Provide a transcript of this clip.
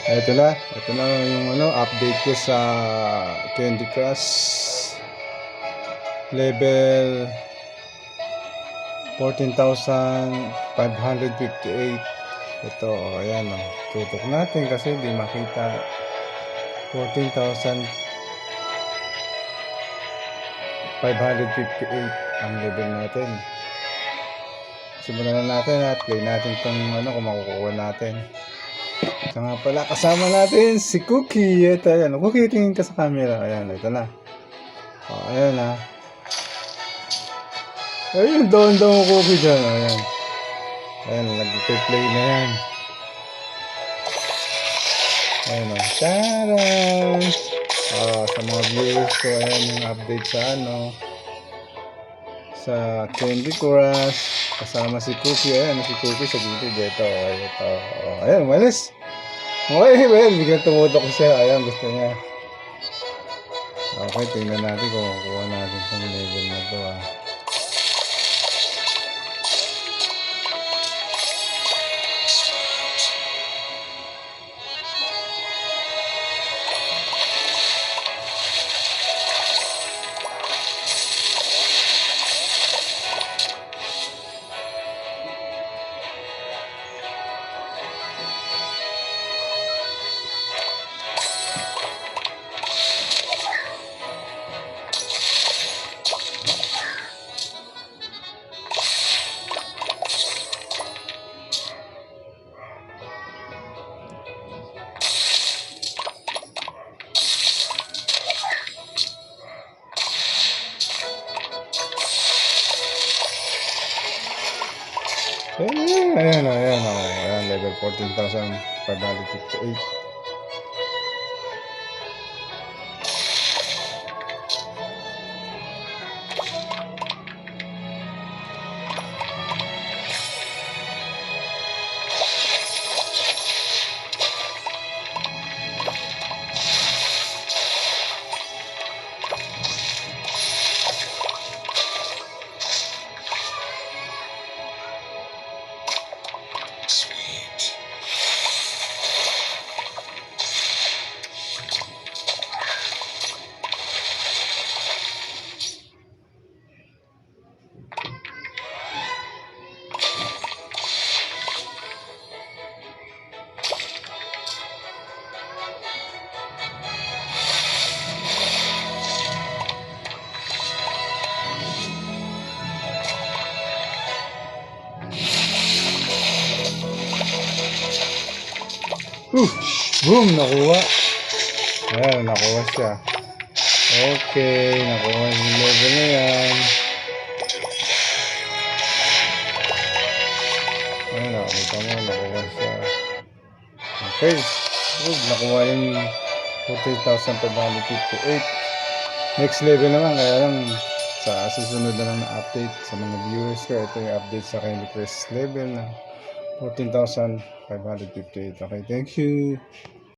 Ito na yung update ko sa Candy Crush level 14,558. Ito, ayan o. Tutok natin kasi di makita. 14,558 ang level natin. Simulan na natin at play natin itong kung makukuha natin. Ito nga pala, kasama natin si Cookie. Ito, ayan. Cookie, tingin ka sa camera. Ayan, ito na. Ayan na. Ayun, doon Cookie dyan. Ayan. Ayan, nag-play na yan. Ayan o. Taran! Sa mga viewers ko, ayan yung update sa Candy Crush. Kasama si Cookie. Ayan, si Cookie sa gilid. Ito. Ayan, umalis. Okay, well, biglang tumutok siya. Ayan, gusto niya. Okay, tingnan natin kung makukuha natin itong level na ito. Ayan, level 14,558. Boom! Nakuha. Ayan, nakuha siya. Okay, nakuha yung level na yan. Ayan, nakita mo, nakuha siya. Okay. Nakuha yung 14,558. Next level naman, kaya lang sa susunod na lang na update sa mga viewers ko. Ito yung update sa Candy Crush level na 14,558. Okay, thank you.